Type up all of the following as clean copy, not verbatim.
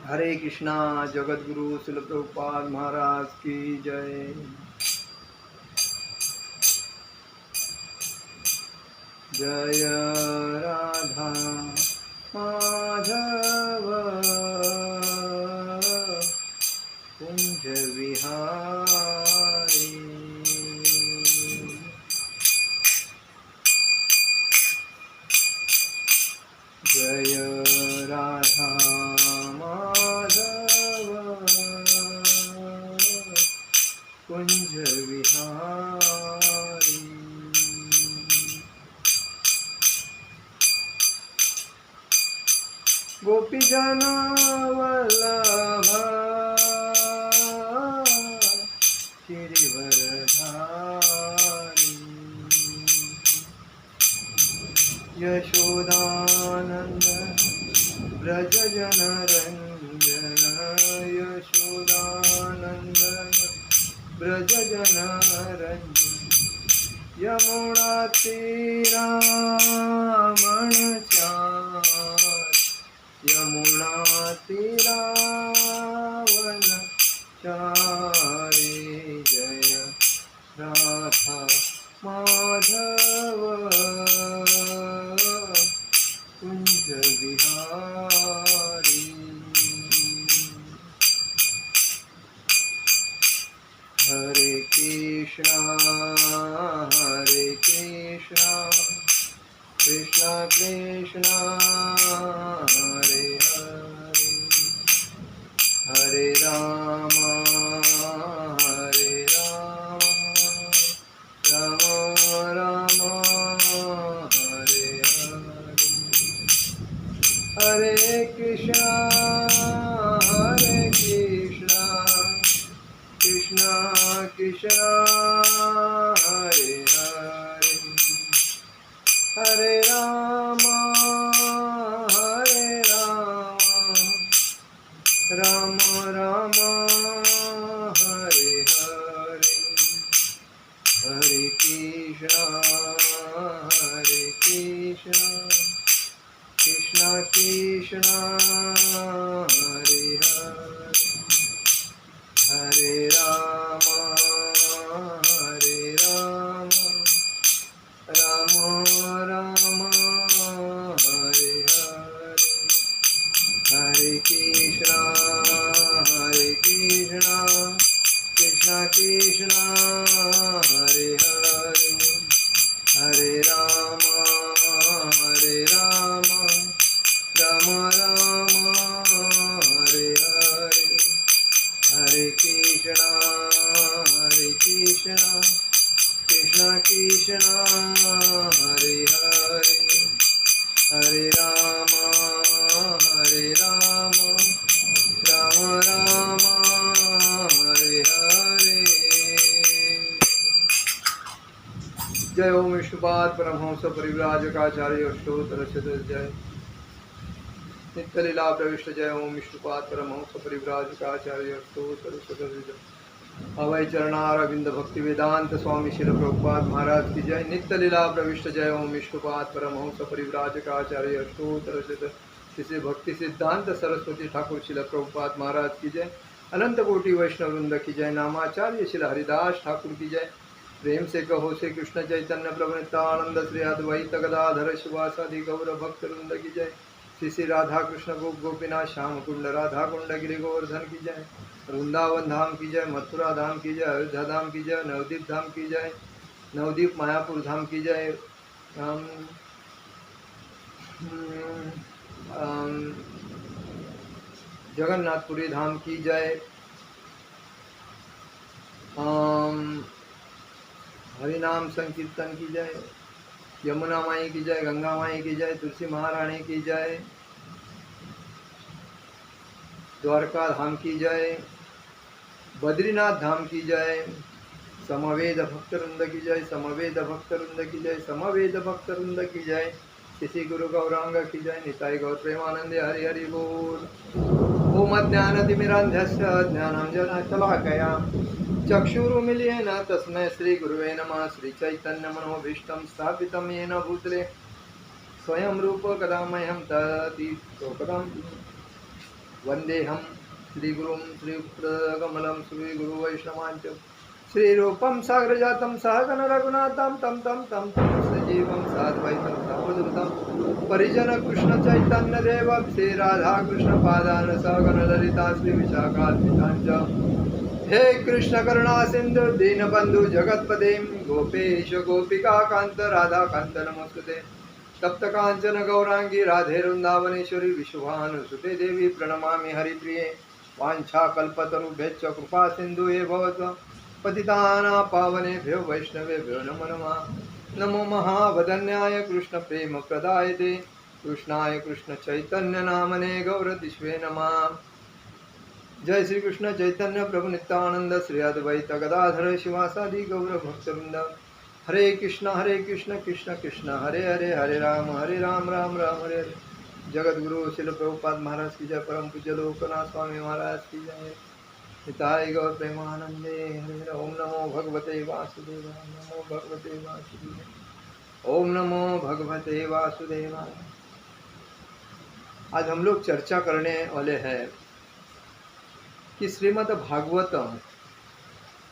हरे कृष्णा। जगत गुरु शिल प्रभुपाद महाराज की जय। जय राधा माधव कुंज विहारी। जय राधा माधव कुंज विहारी। गोपीजन वल्लभ गिरिवरधारी। यशोदानंद व्रज जन रंजन। यशोदानंद व्रज जन रंजन। यमुना तीरावण चार। यमुना तीरावण चारी। जय राधा माधव कुंज विहारी। हरे कृष्णा कृष्णा कृष्णा हरे हरे। हरे राम राम राम हरे हरे। हरे कृष्णा कृष्णा कृष्णा हरे हरे। हरे राम राम राम हरे हरे। हरे कृष्णा कृष्णा कृष्णा हरे हरे। हरे राम राम राम हरे हरे। हरे कृष्णा कृष्णा कृष्णा हरे हरे। हरे राम राम राम हरे हरे। हरे कृष्णा कृष्णा कृष्णा हरे हरे। हरे राम राम राम हरे हरे। जय ओम विष्णुपाद परमहंस परिव्राजकाचार्य अष्टोत्तर जय। नित्य लीला प्रविष्ट जय ओम विष्णुपाद परमहंस परिव्राजकाचार्य अष्टोत्तर जय। अभय चरणारविंद भक्ति वेदांत स्वामी शिल प्रभुपाद महाराज की जय। नित्य लीला प्रविष्ट जय ओम विष्णुपाद परमहंस परिव्राजकाचार्य अष्टोत्तर श्री भक्ति सिद्धांत सरस्वती ठाकुर शिल प्रभुपाद महाराज की जय। अनंत कोटि वैष्णव वृंद की जय। नामाचार्य शिल हरिदास ठाकुर की जय। प्रेम से कहो श्री कृष्ण चैतन्य प्रभु नित्यानंद श्री अद्वैत गदाधर शिवासादि गौर भक्त वृंद की जय। श्री श्री राधा कृष्ण गोपीनाथ श्याम कुंड राधा कुंड गिरि गोवर्धन की जय। वृंदावन धाम की जय। मथुरा धाम की जय। अयोध्या धाम की जय। नवदीप धाम की जय। नवदीप मायापुर धाम की जय। जगन्नाथपुरी धाम की जय। हरिनाम संकीर्तन की जय। यमुना माई की जय। गंगा माई की जय। तुलसी महारानी की जय। द्वारका धाम की जय। बद्रीनाथ धाम की जय। समवेद भक्तवृंद की जय। समवेद भक्तवृंद की जय। समवेद भक्तवृंद की जय। श्री गुरु गौरांग की जय। निताई गौर प्रेमानंदे हरि हरि बोल। ओम अज्ञानतिमिरान्धस्य ज्ञानाञ्जनशलाकया चक्षुरुन्मीलितेन तस्मै श्रीगुरुवे नमः। श्रीचैतन्यमनोभीष्टं स्थापितं येन भूतले स्वयं रूप कदा मह्यं ददाति स्वपदं। वंदेहम श्रीगुरुं श्रीयुक्तकमलं श्रीगुरुवैष्णवांच श्रीरूपं साग्रजातं सहगण रघुनाथं तं तं तं तं सजीवं साद्वैतं सावधूतं परिजन कृष्ण चैतन्य देव श्री राधा कृष्ण पादान सहगण ललिता श्री विशाखान्वितांच हे कृष्ण करुणा सिंधु दीनबंधु जगतपते गोपेश गोपिका कांत राधा कांत नमस्ते तप्त कांचन गौरांगी राधे वृंदावनेश्वरी विश्वानुसुते देवी प्रणमामि हरिप्रिये वाञ्छाकल्पतरुभ्यश्च कृपा सिन्धुवे भवतु पतितानां पावनेभ्यो वैष्णवेभ्यो नमो नमः। नमो महावदन्याय कृष्ण प्रेम प्रदायते कृष्णाय कृष्ण चैतन्य नामने गौरतिष्वे नमः। जय श्री कृष्ण चैतन्य प्रभु नित्यानंद श्री अद्वैत गदाधर शिवासादि गौर भक्तवृंद। हरे कृष्ण कृष्ण कृष्ण हरे हरे हरे राम राम राम हरे हरे। जगत गुरु शिल प्रभुपाद महाराज की जय। परम पूज्य लोकनाथ स्वामी महाराज की जय। हिताय गौर प्रेमानंदे हरे। ओम नमो भगवते वासुदेवाय। नमो भगवते वासुदेवाय। ओम नमो भगवते वासुदेवाय। आज हम लोग चर्चा करने वाले हैं कि श्रीमद् भागवतम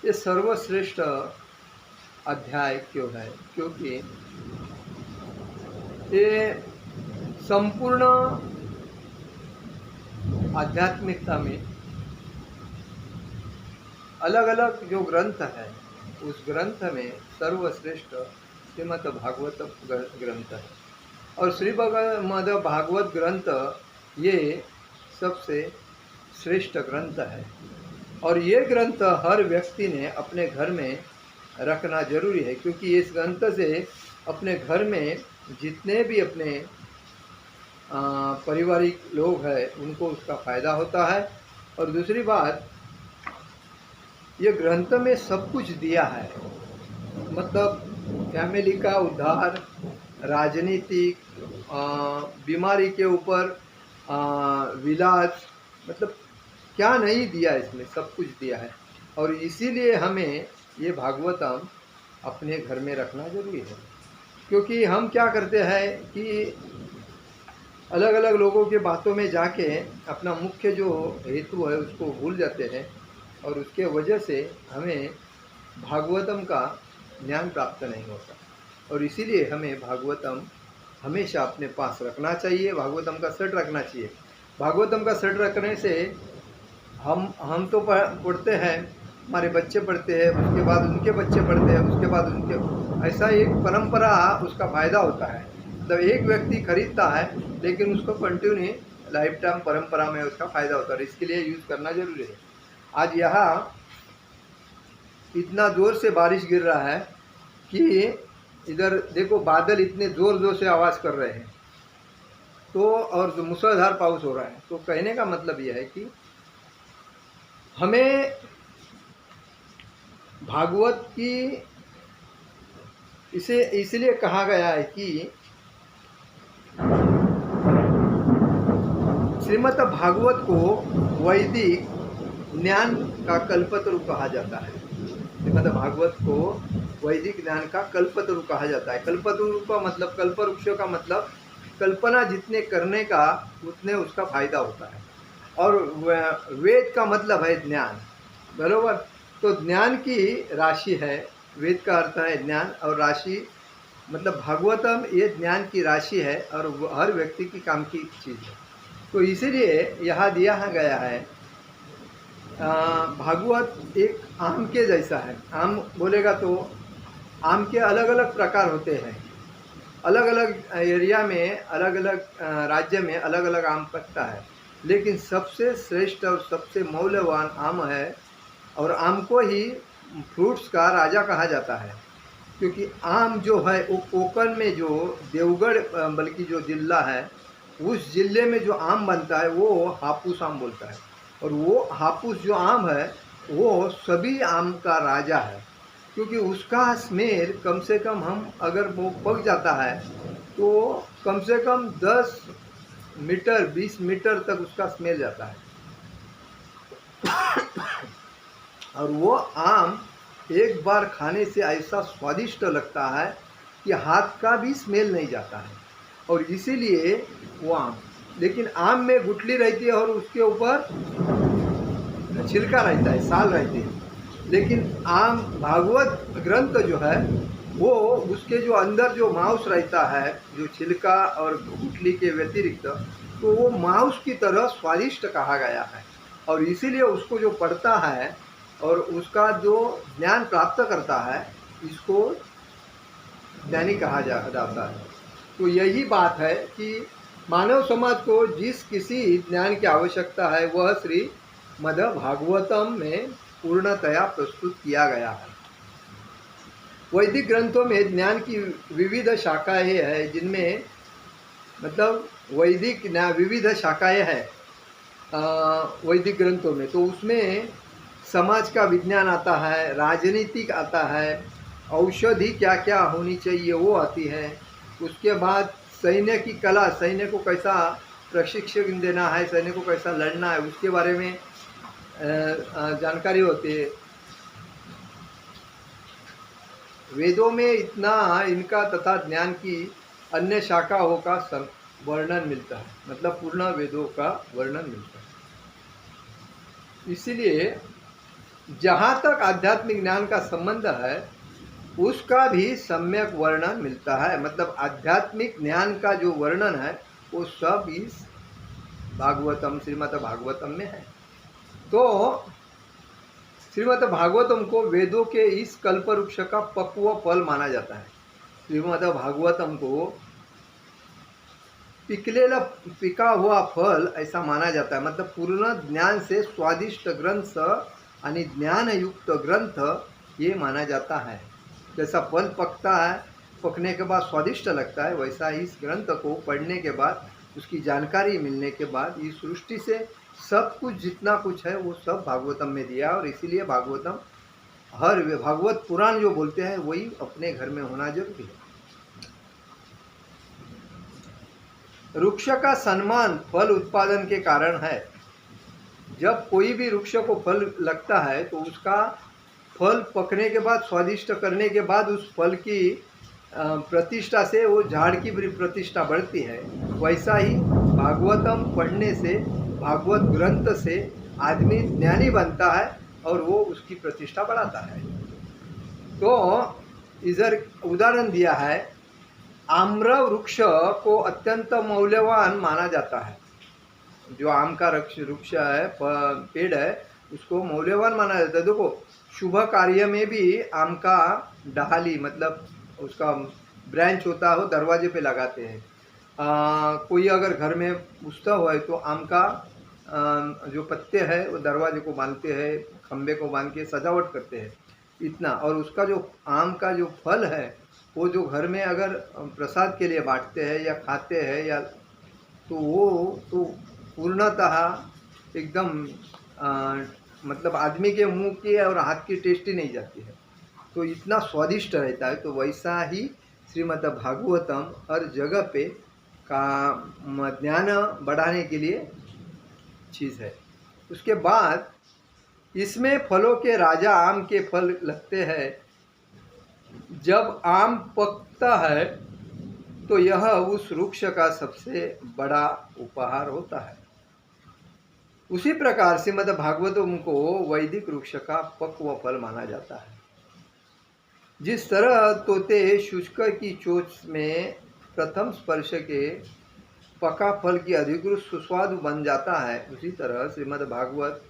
ये सर्वश्रेष्ठ अध्याय क्यों है। क्योंकि ये संपूर्ण आध्यात्मिकता में अलग अलग जो ग्रंथ है उस ग्रंथ में सर्वश्रेष्ठ श्रीमद् भागवत ग्रंथ है। और श्रीमद् भागवत ग्रंथ ये सबसे श्रेष्ठ ग्रंथ है। और ये ग्रंथ हर व्यक्ति ने अपने घर में रखना जरूरी है, क्योंकि इस ग्रंथ से अपने घर में जितने भी अपने पारिवारिक लोग हैं उनको उसका फ़ायदा होता है। और दूसरी बात, ये ग्रंथ में सब कुछ दिया है, मतलब फैमिली का उद्धार, राजनीतिक, बीमारी के ऊपर विलास, मतलब क्या नहीं दिया, इसमें सब कुछ दिया है। और इसीलिए हमें ये भागवतम अपने घर में रखना जरूरी है। क्योंकि हम क्या करते हैं कि अलग अलग लोगों के बातों में जाके अपना मुख्य जो हेतु है उसको भूल जाते हैं, और उसके वजह से हमें भागवतम का ज्ञान प्राप्त नहीं होता। और इसीलिए हमें भागवतम हमेशा अपने पास रखना चाहिए, भागवतम का सेट रखना चाहिए। भागवतम का सेट रखने से हम तो पढ़ते हैं, हमारे बच्चे पढ़ते हैं, उसके बाद उनके बच्चे पढ़ते हैं, उसके बाद उनके, ऐसा एक परंपरा उसका फ़ायदा होता है। मतलब एक व्यक्ति खरीदता है लेकिन उसको कंटिन्यू लाइफ टाइम परंपरा में उसका फ़ायदा होता है। इसके लिए यूज़ करना जरूरी है। आज यहाँ इतना ज़ोर से बारिश गिर रहा है कि इधर देखो बादल इतने ज़ोर ज़ोर से आवाज़ कर रहे हैं, तो और मूसलाधार पाउस हो रहा है। तो कहने का मतलब यह है कि हमें भागवत की इसे इसलिए कहा गया है कि श्रीमद् भागवत को वैदिक ज्ञान का कल्पतरु कहा जाता है। श्रीमद् भागवत को वैदिक ज्ञान का कल्पतरु कहा जाता है। कल्पतरु का मतलब, कल्पवृक्ष का मतलब कल्पना जितने करने का उतने उसका फायदा होता है। और वेद का मतलब है ज्ञान, बरोबर। तो ज्ञान की राशि है, वेद का अर्थ है ज्ञान, और राशि मतलब भागवतम ये ज्ञान की राशि है और हर व्यक्ति की काम की चीज़ है। तो इसीलिए यहाँ दिया गया है भागवत एक आम के जैसा है। आम बोलेगा तो आम के अलग अलग प्रकार होते हैं, अलग अलग एरिया में, अलग अलग राज्य में अलग अलग आम पकता है, लेकिन सबसे श्रेष्ठ और सबसे मूल्यवान आम है। और आम को ही फ्रूट्स का राजा कहा जाता है, क्योंकि आम जो है वो कोकण में जो देवगढ़ बल्कि जो जिला है उस जिले में जो आम बनता है वो हापुस आम बोलता है। और वो हापुस जो आम है वो सभी आम का राजा है, क्योंकि उसका स्मेल कम से कम, हम अगर वो पक जाता है तो कम से कम 10 मीटर 20 मीटर तक उसका स्मेल जाता है। और वो आम एक बार खाने से ऐसा स्वादिष्ट लगता है कि हाथ का भी स्मेल नहीं जाता है। और इसीलिए वो आम, लेकिन आम में गुठली रहती है और उसके ऊपर छिलका रहता है, साल रहती है। लेकिन आम भागवत ग्रंथ जो है वो उसके जो अंदर जो मांस रहता है, जो छिलका और गुठली के व्यतिरिक्त, तो वो मांस की तरह स्वादिष्ट कहा गया है। और इसीलिए उसको जो पढ़ता है और उसका जो ज्ञान प्राप्त करता है, इसको ज्ञानी कहा जाता है। तो यही बात है कि मानव समाज को जिस किसी ज्ञान की आवश्यकता है वह श्री मद भागवतम में पूर्णतया प्रस्तुत किया गया है। वैदिक ग्रंथों में ज्ञान की विविध शाखाएं हैं, जिनमें मतलब वैदिक विविध शाखाएं हैं वैदिक ग्रंथों में। तो उसमें समाज का विज्ञान आता है, राजनीतिक आता है, औषधि क्या क्या होनी चाहिए वो आती है। उसके बाद सैन्य की कला, सैन्य को कैसा प्रशिक्षण देना है, सैन्य को कैसा लड़ना है, उसके बारे में जानकारी होती है। वेदों में इतना इनका तथा ज्ञान की अन्य शाखाओं का वर्णन मिलता है, मतलब पूर्ण वेदों का वर्णन मिलता है। इसीलिए जहाँ तक आध्यात्मिक ज्ञान का संबंध है उसका भी सम्यक वर्णन मिलता है। मतलब आध्यात्मिक ज्ञान का जो वर्णन है वो सब इस भागवतम, श्रीमद् भागवतम में है। तो श्रीमद् भागवतम को वेदों के इस कल्पवृक्ष का पक्व फल माना जाता है। श्रीमद् भागवतम को पिका हुआ फल ऐसा माना जाता है। मतलब पूर्ण ज्ञान से स्वादिष्ट ग्रंथ आणि ज्ञान युक्त ग्रंथ ये माना जाता है। जैसा फल पकता है, पकने के बाद स्वादिष्ट लगता है, वैसा इस ग्रंथ को पढ़ने के बाद, उसकी जानकारी मिलने के बाद इस सृष्टि से सब कुछ जितना कुछ है वो सब भागवतम में दिया। और इसीलिए भागवतम हर भागवत पुराण जो बोलते हैं वही अपने घर में होना जरूरी है। वृक्ष का सम्मान फल उत्पादन के कारण है। जब कोई भी वृक्ष को फल लगता है तो उसका फल पकने के बाद, स्वादिष्ट करने के बाद उस फल की प्रतिष्ठा से वो झाड़ की प्रतिष्ठा बढ़ती है। वैसा ही भागवतम पढ़ने से, भागवत ग्रंथ से आदमी ज्ञानी बनता है और वो उसकी प्रतिष्ठा बढ़ाता है। तो इधर उदाहरण दिया है, आम्र वृक्ष को अत्यंत मौल्यवान माना जाता है। जो आम का वृक्ष है, पेड़ है, उसको मौल्यवान माना जाता है। देखो शुभ कार्य में भी आम का डाली, मतलब उसका ब्रांच होता है, वो दरवाजे पे लगाते हैं। कोई अगर घर में उत्सव है तो आम का जो पत्ते हैं वो दरवाजे को बांधते हैं, खंबे को बांध के सजावट करते हैं, इतना। और उसका जो आम का जो फल है वो जो घर में अगर प्रसाद के लिए बांटते हैं या खाते हैं, या तो वो तो पूर्णतः एकदम मतलब आदमी के मुंह की और हाथ की टेस्टी नहीं जाती है, तो इतना स्वादिष्ट रहता है। तो वैसा ही श्रीमद् भागवतम हर जगह पे का ज्ञान बढ़ाने के लिए चीज़ है। उसके बाद इसमें फलों के राजा आम के फल लगते हैं। जब आम पकता है तो यह उस वृक्ष का सबसे बड़ा उपहार होता है। उसी प्रकार श्रीमद् भागवतम को वैदिक वृक्ष का पक्व फल माना जाता है। जिस तरह तोते शुष्क की चोंच में प्रथम स्पर्श के पका फल की अधिकृत सुस्वादु बन जाता है, उसी तरह श्रीमद् भागवत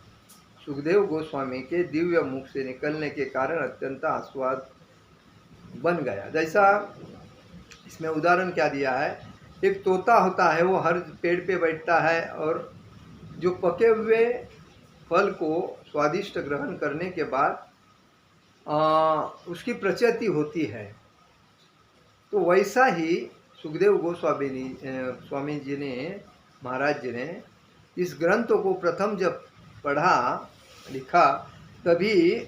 सुखदेव गोस्वामी के दिव्य मुख से निकलने के कारण अत्यंत आस्वाद बन गया। जैसा इसमें उदाहरण क्या दिया है, एक तोता होता है, वो हर पेड़ पे बैठता है और जो पके हुए फल को स्वादिष्ट ग्रहण करने के बाद उसकी प्रचिति होती है। तो वैसा ही सुखदेव गोस्वामी जी ने, महाराज जी ने इस ग्रंथ को प्रथम जब पढ़ा, लिखा, तभी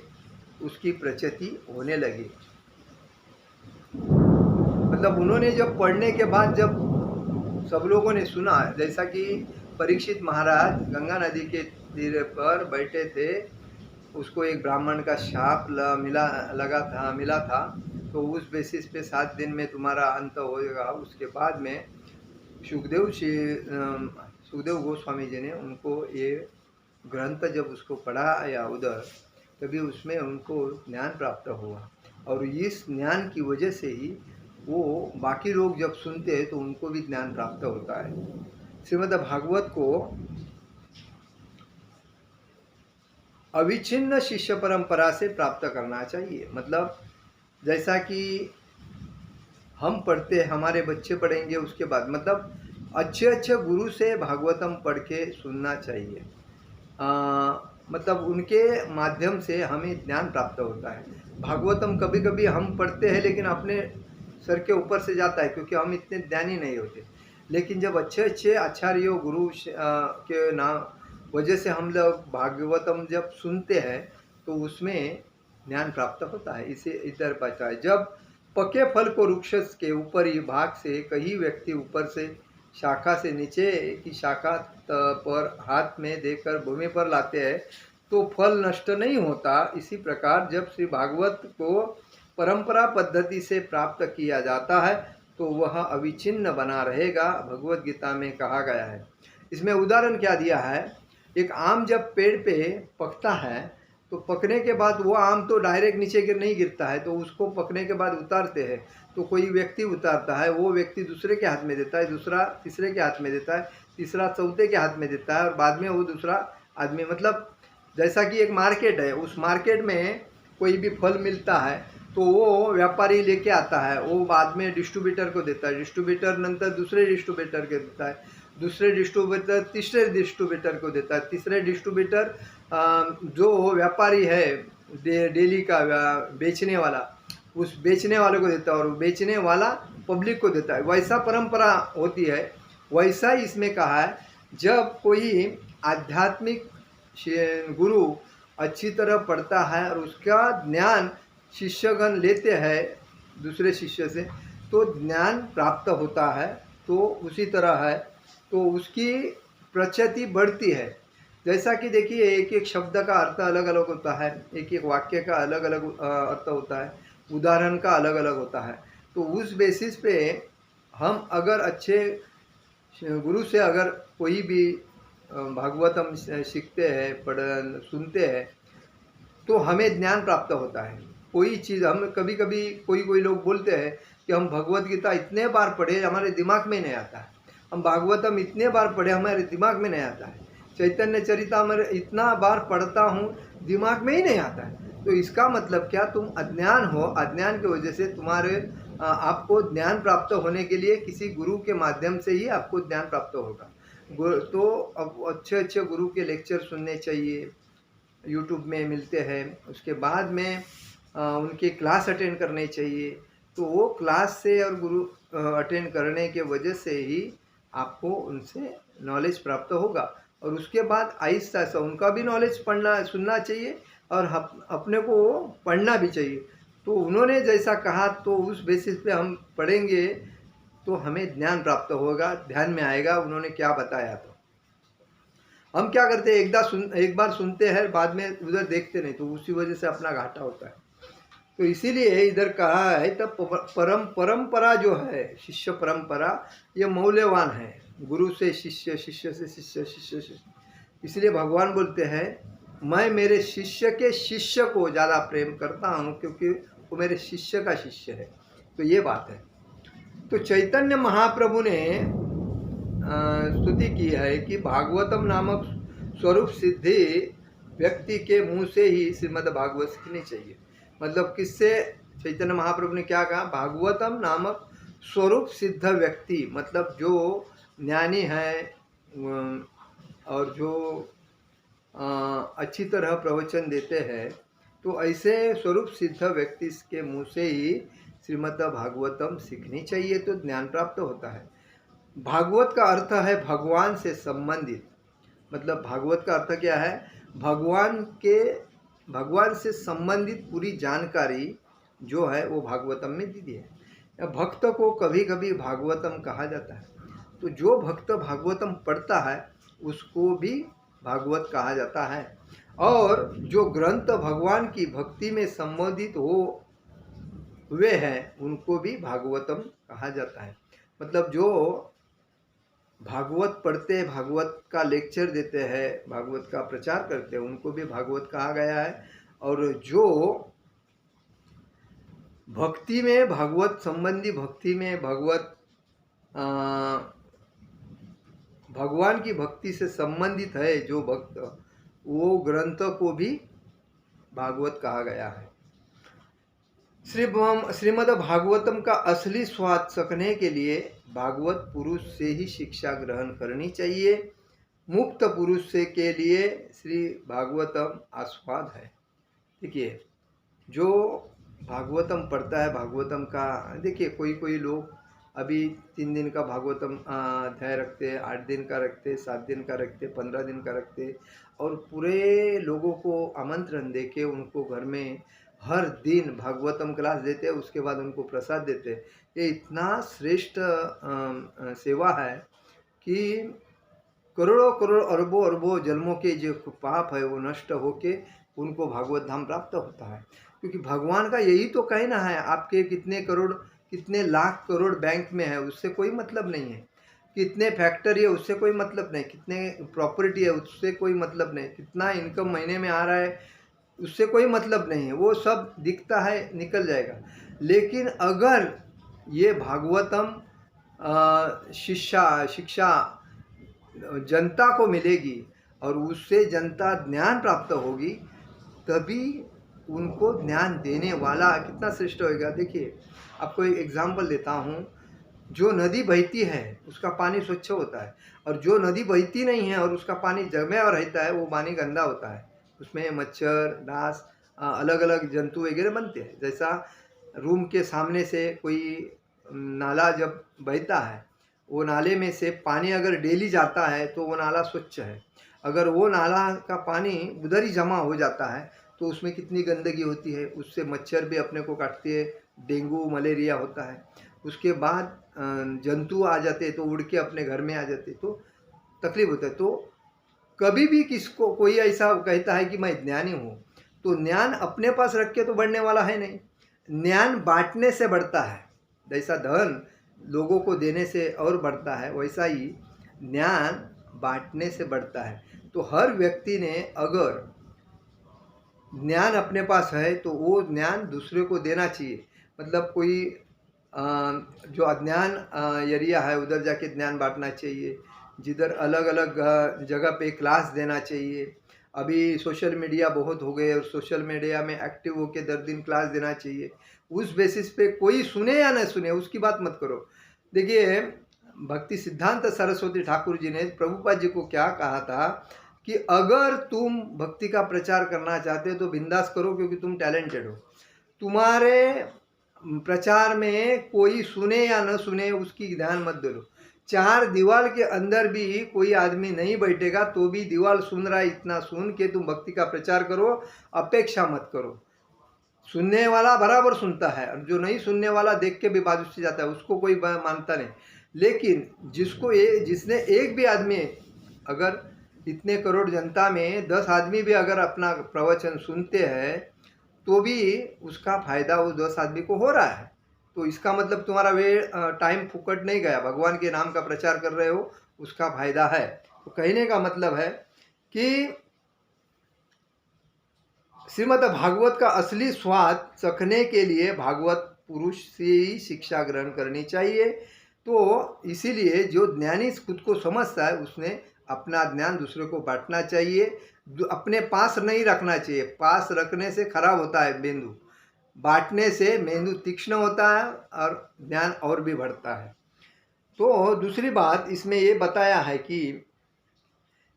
उसकी प्रचिति होने लगी। मतलब उन्होंने जब पढ़ने के बाद जब सब लोगों ने सुना, जैसा कि परीक्षित महाराज गंगा नदी के तीर पर बैठे थे, उसको एक ब्राह्मण का शाप मिला था, तो उस बेसिस पे 7 दिन में तुम्हारा अंत होएगा, उसके बाद में सुखदेव गोस्वामी जी ने उनको ये ग्रंथ जब उसको पढ़ाया उधर, तभी उसमें उनको ज्ञान प्राप्त हुआ, और इस ज्ञान की वजह से ही वो बाकी लोग जब सुनते हैं तो उनको भी ज्ञान प्राप्त होता है। श्रीमद् भागवत को अविच्छिन्न शिष्य परंपरा से प्राप्त करना चाहिए। मतलब जैसा कि हम पढ़ते हैं, हमारे बच्चे पढ़ेंगे, उसके बाद मतलब अच्छे अच्छे गुरु से भागवतम पढ़ के सुनना चाहिए। मतलब उनके माध्यम से हमें ज्ञान प्राप्त होता है। भागवतम कभी कभी हम पढ़ते हैं लेकिन अपने सर के ऊपर से जाता है, क्योंकि हम इतने ज्ञानी नहीं होते। लेकिन जब अच्छे अच्छे आचार्यों गुरु के नाम वजह से हम लोग भागवतम जब सुनते हैं तो उसमें ज्ञान प्राप्त होता है। इसे इधर पाता है, जब पके फल को वृक्ष के ऊपर ही भाग से कई व्यक्ति ऊपर से शाखा से नीचे की शाखा पर हाथ में देकर भूमि पर लाते हैं तो फल नष्ट नहीं होता। इसी प्रकार जब श्री भागवत को परंपरा पद्धति से प्राप्त किया जाता है तो वह अविच्छिन्न बना रहेगा, भगवत गीता में कहा गया है। इसमें उदाहरण क्या दिया है, एक आम जब पेड़ पे पकता है तो पकने के बाद वो आम तो डायरेक्ट नीचे गिर नहीं गिरता है, तो उसको पकने के बाद उतारते हैं। तो कोई व्यक्ति उतारता है, वो व्यक्ति दूसरे के हाथ में देता है, दूसरा तीसरे के हाथ में देता है, तीसरा चौथे के हाथ में देता है, और बाद में वो दूसरा आदमी, मतलब जैसा कि एक मार्केट है, उस मार्केट में कोई भी फल मिलता है तो वो व्यापारी लेके आता है, वो बाद में डिस्ट्रीब्यूटर को देता है, डिस्ट्रीब्यूटर नंतर दूसरे डिस्ट्रीब्यूटर को देता है, दूसरे डिस्ट्रीब्यूटर तीसरे डिस्ट्रीब्यूटर को देता है, तीसरे डिस्ट्रीब्यूटर जो व्यापारी है डेली का बेचने वाला, उस बेचने वाले को देता है, और बेचने वाला पब्लिक को देता है। वैसा परंपरा होती है। वैसा इसमें कहा है, जब कोई आध्यात्मिक गुरु अच्छी तरह पढ़ता है और उसका ज्ञान शिष्यगण लेते हैं दूसरे शिष्य से, तो ज्ञान प्राप्त होता है। तो उसी तरह है, तो उसकी प्रचिति बढ़ती है। जैसा कि देखिए, एक एक शब्द का अर्थ अलग अलग होता है, एक एक वाक्य का अलग अलग अर्थ होता है, उदाहरण का अलग अलग होता है। तो उस बेसिस पे हम अगर अच्छे गुरु से अगर कोई भी भागवतम सीखते हैं, सुनते हैं, तो हमें ज्ञान प्राप्त होता है। कोई चीज़ हम कभी कभी कोई लोग बोलते हैं कि हम भगवत गीता इतने बार पढ़े हमारे दिमाग में नहीं आता है, हम भागवतम इतने बार पढ़े हमारे दिमाग में नहीं आता है, चैतन्य चरितामृत इतना बार पढ़ता हूँ दिमाग में ही नहीं आता है। तो इसका मतलब क्या, तुम अज्ञान हो, अज्ञान की वजह से तुम्हारे आपको ज्ञान प्राप्त होने के लिए किसी गुरु के माध्यम से ही आपको ज्ञान प्राप्त होगा। तो अब अच्छे अच्छे गुरु के लेक्चर सुनने चाहिए, यूट्यूब में मिलते हैं। उसके बाद में उनके क्लास अटेंड करने चाहिए। तो वो क्लास से और गुरु अटेंड करने के वजह से ही आपको उनसे नॉलेज प्राप्त होगा, और उसके बाद आहिस्ता आहिस्ता उनका भी नॉलेज पढ़ना सुनना चाहिए और अपने को पढ़ना भी चाहिए। तो उन्होंने जैसा कहा तो उस बेसिस पे हम पढ़ेंगे तो हमें ज्ञान प्राप्त होगा, ध्यान में आएगा उन्होंने क्या बताया। तो हम क्या करते हैं, एक बार सुनते हैं, बाद में उधर देखते नहीं, तो उसी वजह से अपना घाटा होता है। तो इसीलिए इधर कहा है, तब परंपरा जो है, शिष्य परंपरा, ये मौल्यवान है। गुरु से शिष्य, शिष्य से शिष्य, शिष्य से, इसलिए भगवान बोलते हैं, मैं मेरे शिष्य के शिष्य को ज़्यादा प्रेम करता हूँ क्योंकि वो मेरे शिष्य का शिष्य है। तो ये बात है। तो चैतन्य महाप्रभु ने स्तुति की है कि भागवतम नामक स्वरूप सिद्धि व्यक्ति के मुंह से ही श्रीमद् भागवत सीखनी चाहिए। मतलब किससे, चैतन्य महाप्रभु ने क्या कहा, भागवतम नामक स्वरूप सिद्ध व्यक्ति, मतलब जो ज्ञानी है और जो अच्छी तरह प्रवचन देते हैं, तो ऐसे स्वरूप सिद्ध व्यक्ति के मुँह से ही श्रीमद् भागवतम सीखनी चाहिए, तो ज्ञान प्राप्त होता है। भागवत का अर्थ है भगवान से संबंधित। मतलब भागवत का अर्थ क्या है, भगवान से संबंधित पूरी जानकारी जो है वो भागवतम में दी है। भक्त को कभी कभी भागवतम कहा जाता है। तो जो भक्त भागवतम पढ़ता है उसको भी भागवत कहा जाता है, और जो ग्रंथ भगवान की भक्ति में संबोधित हुए हैं उनको भी भागवतम कहा जाता है। मतलब जो भागवत पढ़ते, भागवत का लेक्चर देते हैं, भागवत का प्रचार करते हैं, उनको भी भागवत कहा गया है। और जो भक्ति में, भागवत संबंधी भक्ति में, भगवान की भक्ति से संबंधित है जो भक्त, वो ग्रंथ को भी भागवत कहा गया है। श्रीमद् भागवतम का असली स्वाद चखने के लिए भागवत पुरुष से ही शिक्षा ग्रहण करनी चाहिए। मुक्त पुरुष से के लिए श्री भागवतम आस्वाद है। देखिए, जो भागवतम पढ़ता है, भागवतम का, देखिए कोई लोग अभी 3 दिन का भागवतम अध्याय रखते, 8 दिन का रखते, 7 दिन का रखते, 15 दिन का रखते, और पूरे लोगों को आमंत्रण देके उनको घर में हर दिन भागवतम क्लास देते, उसके बाद उनको प्रसाद देते। ये इतना श्रेष्ठ सेवा है कि करोड़ों करोड़ अरबों अरबों जन्मों के जो पाप है वो नष्ट होके उनको भागवत धाम प्राप्त होता है। क्योंकि भगवान का यही तो कहना है, आपके कितने करोड़, कितने लाख करोड़ बैंक में है उससे कोई मतलब नहीं है, कितने फैक्ट्री है उससे कोई मतलब नहीं, कितने प्रॉपर्टी है उससे कोई मतलब नहीं, कितना इनकम महीने में आ रहा है उससे कोई मतलब नहीं है, वो सब दिखता है, निकल जाएगा। लेकिन अगर ये भागवतम शिक्षा जनता को मिलेगी और उससे जनता ज्ञान प्राप्त होगी, तभी उनको ज्ञान देने वाला कितना श्रेष्ठ होएगा। देखिए, आपको एक एग्जाम्पल देता हूँ। जो नदी बहती है उसका पानी स्वच्छ होता है, और जो नदी बहती नहीं है और उसका पानी जमे और रहता है वो पानी गंदा होता है, उसमें मच्छर, डांस, अलग अलग जंतु वगैरह बनते हैं। जैसा रूम के सामने से कोई नाला जब बहता है, वो नाले में से पानी अगर डेली जाता है तो वो नाला स्वच्छ है। अगर वो नाला का पानी उधर ही जमा हो जाता है तो उसमें कितनी गंदगी होती है, उससे मच्छर भी अपने को काटते हैं, डेंगू मलेरिया होता है। उसके बाद जंतु आ जाते तो उड़ के अपने घर में आ जाते तो तकलीफ होता है। तो कभी भी किसको कोई ऐसा कहता है कि मैं ज्ञानी हूँ, तो ज्ञान अपने पास रख के तो बढ़ने वाला है नहीं, ज्ञान बांटने से बढ़ता है। जैसा धन लोगों को देने से और बढ़ता है, वैसा ही ज्ञान बांटने से बढ़ता है। तो हर व्यक्ति ने अगर ज्ञान अपने पास है तो वो ज्ञान दूसरे को देना चाहिए। मतलब कोई जो अज्ञान एरिया है उधर जाके ज्ञान बांटना चाहिए, जिधर अलग अलग जगह पे क्लास देना चाहिए। अभी सोशल मीडिया बहुत हो गए और सोशल मीडिया में एक्टिव होके दर दिन क्लास देना चाहिए। उस बेसिस पे कोई सुने या न सुने उसकी बात मत करो। देखिए, भक्ति सिद्धांत सरस्वती ठाकुर जी ने प्रभुपाद जी को क्या कहा था कि अगर तुम भक्ति का प्रचार करना चाहते हो तो बिंदास करो, क्योंकि तुम टैलेंटेड हो। तुम्हारे प्रचार में कोई सुने या न सुने उसकी ध्यान मत दो। 4 दीवार के अंदर भी कोई आदमी नहीं बैठेगा तो भी दीवार सुन रहा है, इतना सुन के तुम भक्ति का प्रचार करो, अपेक्षा मत करो। सुनने वाला बराबर सुनता है, और जो नहीं सुनने वाला देख के भी बाजू से जाता है, उसको कोई मानता नहीं। लेकिन जिसने एक भी आदमी, अगर इतने करोड़ जनता में 10 आदमी भी अगर अपना प्रवचन सुनते हैं तो भी उसका फायदा वो 10 आदमी को हो रहा है। तो इसका मतलब तुम्हारा टाइम फुकट नहीं गया, भगवान के नाम का प्रचार कर रहे हो, उसका फायदा है। तो कहने का मतलब है कि श्रीमद् भागवत का असली स्वाद चखने के लिए भागवत पुरुष से ही शिक्षा ग्रहण करनी चाहिए। तो इसीलिए जो ज्ञानी खुद को समझता है उसने अपना ज्ञान दूसरे को बांटना चाहिए, अपने पास नहीं रखना चाहिए। पास रखने से खराब होता है मेंदू, बांटने से मेंदू तीक्ष्ण होता है और ज्ञान और भी बढ़ता है। तो दूसरी बात इसमें ये बताया है कि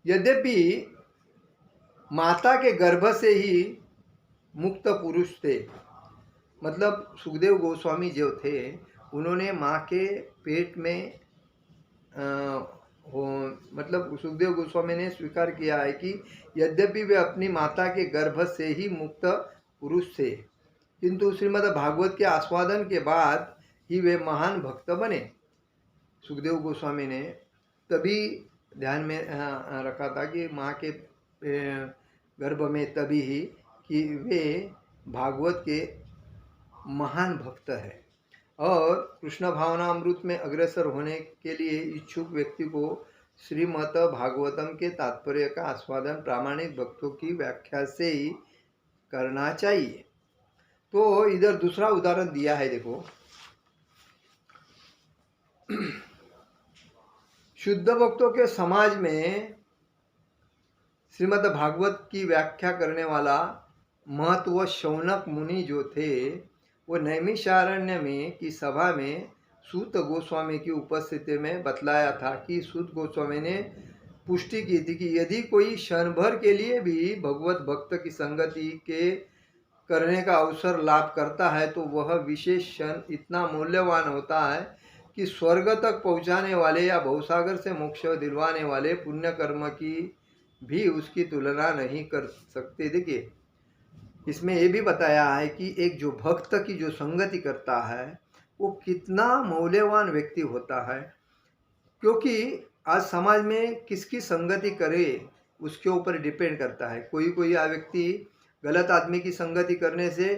यद्यपि माता के गर्भ से ही मुक्त पुरुष थे, मतलब सुखदेव गोस्वामी जो थे उन्होंने माँ के पेट में मतलब सुखदेव गोस्वामी ने स्वीकार किया है कि यद्यपि वे अपनी माता के गर्भ से ही मुक्त पुरुष थे, किंतु श्रीमद् भागवत के आस्वादन के बाद ही वे महान भक्त बने। सुखदेव गोस्वामी ने तभी ध्यान में रखा था कि माँ के गर्भ में तभी ही कि वे भागवत के महान भक्त है। और कृष्ण भावनामृत में अग्रसर होने के लिए इच्छुक व्यक्ति को श्रीमद् भागवतम के तात्पर्य का आस्वादन प्रामाणिक भक्तों की व्याख्या से ही करना चाहिए। तो इधर दूसरा उदाहरण दिया है, देखो। शुद्ध भक्तों के समाज में श्रीमद् भागवत की व्याख्या करने वाला महत्व शौनक मुनि जो थे, वो नैमिषारण्य में की सभा में सूत गोस्वामी की उपस्थिति में बतलाया था कि सूत गोस्वामी ने पुष्टि की थी कि यदि कोई क्षण भर के लिए भी भगवत भक्त की संगति के करने का अवसर लाभ करता है तो वह विशेष क्षण इतना मूल्यवान होता है कि स्वर्ग तक पहुंचाने वाले या भवसागर से मोक्ष दिलवाने वाले पुण्य कर्म की भी उसकी तुलना नहीं कर सकते। देखिए, इसमें ये भी बताया है कि एक जो भक्त की जो संगति करता है वो कितना मूल्यवान व्यक्ति होता है, क्योंकि आज समाज में किसकी संगति करे उसके ऊपर डिपेंड करता है। कोई कोई व्यक्ति गलत आदमी की संगति करने से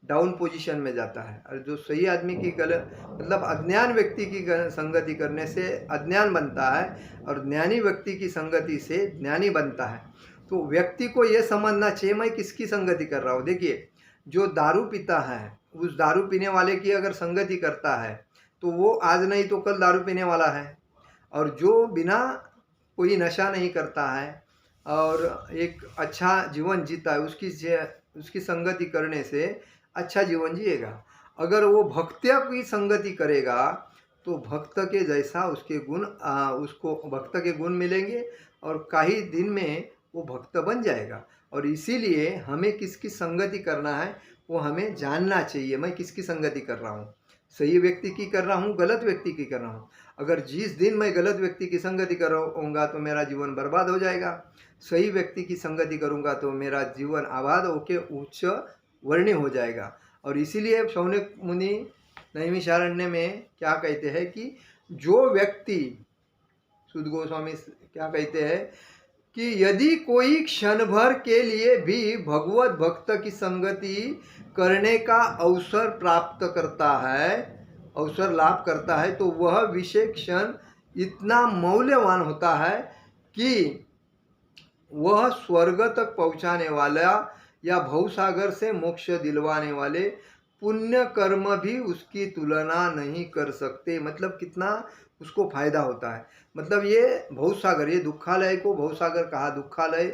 डाउन पोजीशन में जाता है, और जो सही आदमी की गलत मतलब अज्ञान व्यक्ति की संगति करने से अज्ञान बनता है, और ज्ञानी व्यक्ति की संगति से ज्ञानी बनता है। तो व्यक्ति को ये समझना चाहिए मैं किसकी संगति कर रहा हूँ। देखिए, जो दारू पीता है उस दारू पीने वाले की अगर संगति करता है तो वो आज नहीं तो कल दारू पीने वाला है, और जो बिना कोई नशा नहीं करता है और एक अच्छा जीवन जीता है उसकी संगति करने से अच्छा जीवन जिएगा। अगर वो भक्तिया की संगति करेगा तो भक्त के जैसा उसके गुण उसको भक्त के गुण मिलेंगे और कई दिन में वो भक्त बन जाएगा। और इसीलिए हमें किसकी संगति करना है वो हमें जानना चाहिए। मैं किसकी संगति कर रहा हूँ, सही व्यक्ति की कर रहा हूँ, गलत व्यक्ति की कर रहा हूँ। अगर जिस दिन मैं गलत व्यक्ति की संगति करूँगा तो मेरा जीवन बर्बाद हो जाएगा, सही व्यक्ति की संगति करूँगा तो मेरा जीवन आबाद होके उच्च वर्णी हो जाएगा। और इसीलिए शौनक मुनि नैमिषारण्य में क्या कहते हैं कि जो व्यक्ति, सूत गोस्वामी क्या कहते हैं कि यदि कोई क्षण भर के लिए भी भगवत भक्त की संगति करने का अवसर प्राप्त करता है, अवसर लाभ करता है, तो वह विशेष क्षण इतना मूल्यवान होता है कि वह स्वर्ग तक पहुंचाने वाला या भवसागर से मोक्ष दिलवाने वाले पुण्य कर्म भी उसकी तुलना नहीं कर सकते। मतलब कितना उसको फायदा होता है। मतलब ये भवसागर, ये दुखालय को भवसागर कहा, दुखालय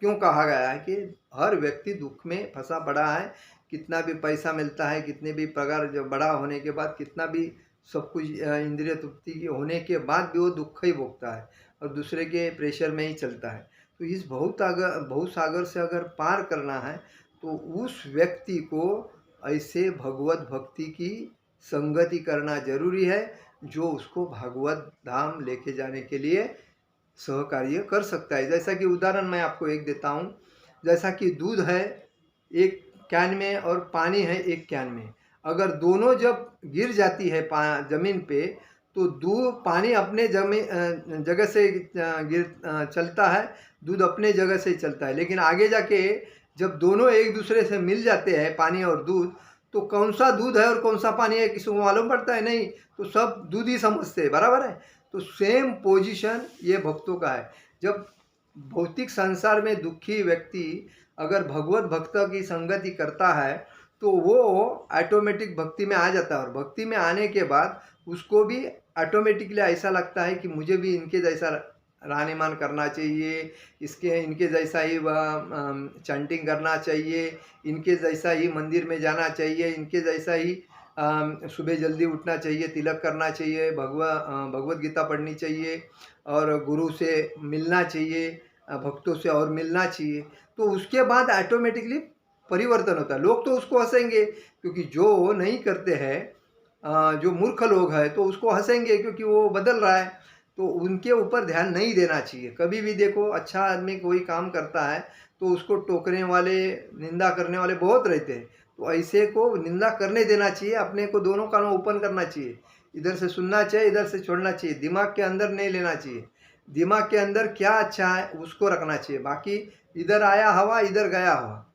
क्यों कहा गया है कि हर व्यक्ति दुख में फंसा पड़ा है। कितना भी पैसा मिलता है, कितने भी पगार जो बड़ा होने के बाद, कितना भी सब कुछ इंद्रिय तृप्ति होने के बाद भी वो दुख ही भोगता है और दूसरे के प्रेशर में ही चलता है। तो इस भवसागर से अगर पार करना है तो उस व्यक्ति को ऐसे भगवत भक्ति की संगति करना जरूरी है जो उसको भगवत धाम लेके जाने के लिए सहकार्य कर सकता है। जैसा कि उदाहरण मैं आपको एक देता हूँ, जैसा कि दूध है एक कैन में और पानी है एक कैन में, अगर दोनों जब गिर जाती है जमीन पे तो दूध पानी अपने जगह से चलता है, दूध अपने जगह से चलता है। लेकिन आगे जाके जब दोनों एक दूसरे से मिल जाते हैं पानी और दूध, तो कौन सा दूध है और कौन सा पानी है किसी को मालूम पड़ता है? नहीं, तो सब दूध ही समझते हैं, बराबर है। तो सेम पोजीशन ये भक्तों का है। जब भौतिक संसार में दुखी व्यक्ति अगर भगवत भक्त की संगति करता है तो वो ऑटोमेटिक भक्ति में आ जाता है, और भक्ति में आने के बाद उसको भी ऑटोमेटिकली ऐसा लगता है कि मुझे भी इनके जैसा रहमान करना चाहिए, इनके जैसा ही चैंटिंग करना चाहिए, इनके जैसा ही मंदिर में जाना चाहिए, इनके जैसा ही सुबह जल्दी उठना चाहिए, तिलक करना चाहिए, भगवत गीता पढ़नी चाहिए और गुरु से मिलना चाहिए, भक्तों से और मिलना चाहिए। तो उसके बाद ऑटोमेटिकली परिवर्तन होता है। लोग तो उसको हंसेंगे क्योंकि जो नहीं करते हैं, जो मूर्ख लोग हैं तो उसको हंसेंगे क्योंकि वो बदल रहा है। तो उनके ऊपर ध्यान नहीं देना चाहिए। कभी भी देखो अच्छा आदमी कोई काम करता है तो उसको टोकने वाले, निंदा करने वाले बहुत रहते हैं, तो ऐसे को निंदा करने देना चाहिए। अपने को दोनों कानों ओपन करना चाहिए, इधर से सुनना चाहिए, इधर से छोड़ना चाहिए। दिमाग के अंदर नहीं लेना चाहिए। दिमाग के अंदर क्या अच्छा है उसको रखना चाहिए, बाकी इधर आया हवा इधर गया हवा।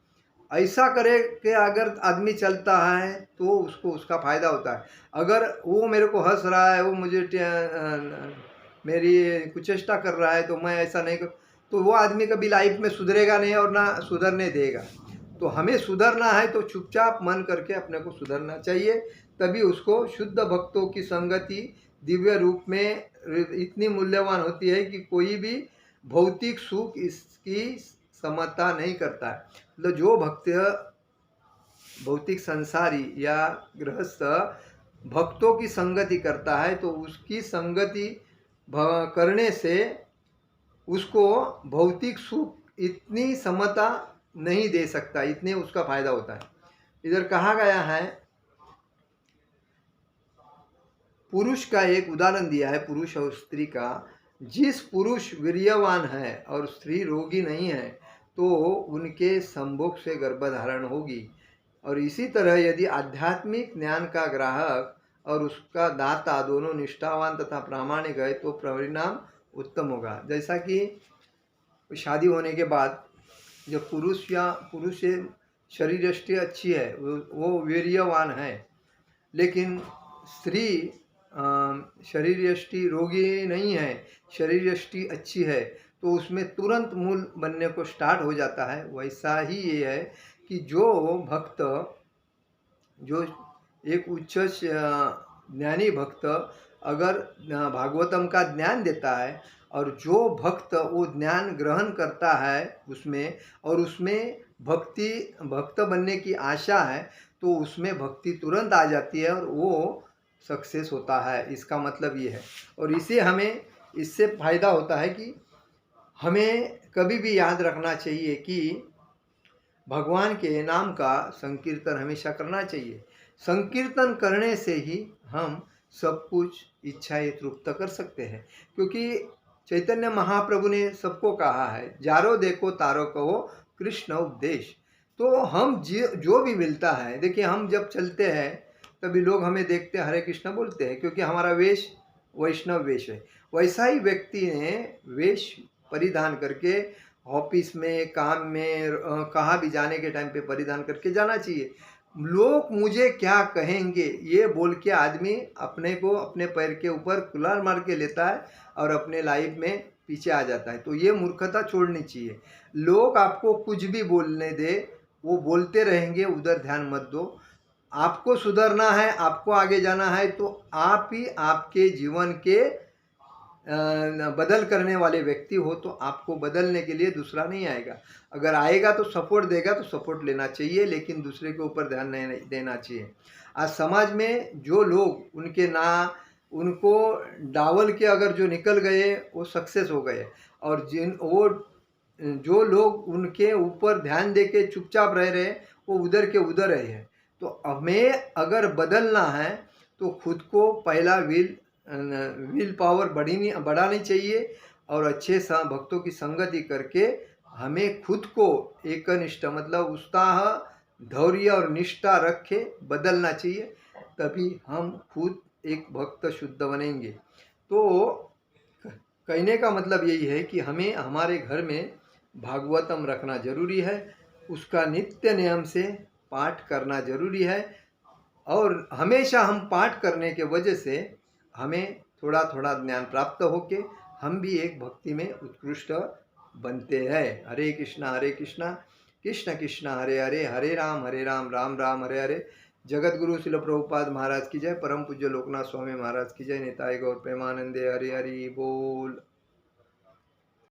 ऐसा करे कि अगर आदमी चलता है तो उसको उसका फ़ायदा होता है। अगर वो मेरे को हँस रहा है, वो मुझे मेरी कुचेष्टा कर रहा है, तो मैं ऐसा नहीं कर, तो वो आदमी कभी लाइफ में सुधरेगा नहीं और ना सुधरने देगा। तो हमें सुधरना है तो चुपचाप मन करके अपने को सुधरना चाहिए, तभी उसको शुद्ध भक्तों की संगति दिव्य रूप में इतनी मूल्यवान होती है कि कोई भी भौतिक सुख इसकी समता नहीं करता है। मतलब जो भक्त भौतिक संसारी या गृहस्थ भक्तों की संगति करता है तो उसकी संगति करने से उसको भौतिक सुख इतनी समता नहीं दे सकता, इतने उसका फायदा होता है। इधर कहा गया है, पुरुष का एक उदाहरण दिया है, पुरुष और स्त्री का। जिस पुरुष वीर्यवान है और स्त्री रोगी नहीं है तो उनके संभोग से गर्भधारण होगी। और इसी तरह यदि आध्यात्मिक ज्ञान का ग्राहक और उसका दाता दोनों निष्ठावान तथा प्रामाणिक है तो परिणाम उत्तम होगा। जैसा कि शादी होने के बाद जब पुरुष से शरीर दृष्टि अच्छी है, वो वीर्यवान है, लेकिन स्त्री शरीर दृष्टि रोगी नहीं है, शरीर दृष्टि अच्छी है, तो उसमें तुरंत मूल बनने को स्टार्ट हो जाता है। वैसा ही ये है कि जो भक्त, जो एक उच्च ज्ञानी भक्त अगर भागवतम का ज्ञान देता है और जो भक्त वो ज्ञान ग्रहण करता है उसमें, और उसमें भक्त बनने की आशा है, तो उसमें भक्ति तुरंत आ जाती है और वो सक्सेस होता है। इसका मतलब ये है। और इससे फायदा होता है कि हमें कभी भी याद रखना चाहिए कि भगवान के नाम का संकीर्तन हमेशा करना चाहिए। संकीर्तन करने से ही हम सब कुछ इच्छाएं तृप्त कर सकते हैं, क्योंकि चैतन्य महाप्रभु ने सबको कहा है, जारो देखो तारो कहो कृष्ण उपदेश। तो हम जो भी मिलता है, देखिए हम जब चलते हैं तभी लोग हमें देखते हरे कृष्ण बोलते हैं, क्योंकि हमारा वेश वैष्णव वेश है। वैसा ही व्यक्ति ने वेश परिधान करके ऑफिस में, काम में, कहाँ भी जाने के टाइम पे परिधान करके जाना चाहिए। लोग मुझे क्या कहेंगे ये बोल के आदमी अपने को अपने पैर के ऊपर कुल्हाड़ मार के लेता है और अपने लाइफ में पीछे आ जाता है। तो ये मूर्खता छोड़नी चाहिए। लोग आपको कुछ भी बोलने दे, वो बोलते रहेंगे, उधर ध्यान मत दो। आपको सुधरना है, आपको आगे जाना है, तो आप ही आपके जीवन के बदल करने वाले व्यक्ति हो, तो आपको बदलने के लिए दूसरा नहीं आएगा। अगर आएगा तो सपोर्ट देगा, तो सपोर्ट लेना चाहिए, लेकिन दूसरे के ऊपर ध्यान नहीं देना चाहिए। आज समाज में जो लोग उनको डावल के अगर जो निकल गए वो सक्सेस हो गए, और जो लोग उनके ऊपर ध्यान दे के चुपचाप रह रहे वो उधर के उधर रहे हैं। तो हमें अगर बदलना है तो खुद को पहला विल पावर बढ़ानी चाहिए, और अच्छे भक्तों की संगति करके हमें खुद को एकनिष्ठ मतलब उत्साह, धैर्य और निष्ठा रखे बदलना चाहिए, तभी हम खुद एक भक्त शुद्ध बनेंगे। तो कहने का मतलब यही है कि हमें हमारे घर में भागवतम रखना जरूरी है, उसका नित्य नियम से पाठ करना जरूरी है, और हमेशा हम पाठ करने के वजह से हमें थोड़ा थोड़ा ज्ञान प्राप्त होके हम भी एक भक्ति में उत्कृष्ट बनते हैं। हरे कृष्णा कृष्ण कृष्ण हरे हरे, हरे राम राम राम हरे हरे। जगत गुरु शिल प्रभुपाद महाराज की जय। परम पूज्य लोकनाथ स्वामी महाराज की जय। निताय गौर प्रेमानंदे। हरि हरि बोल।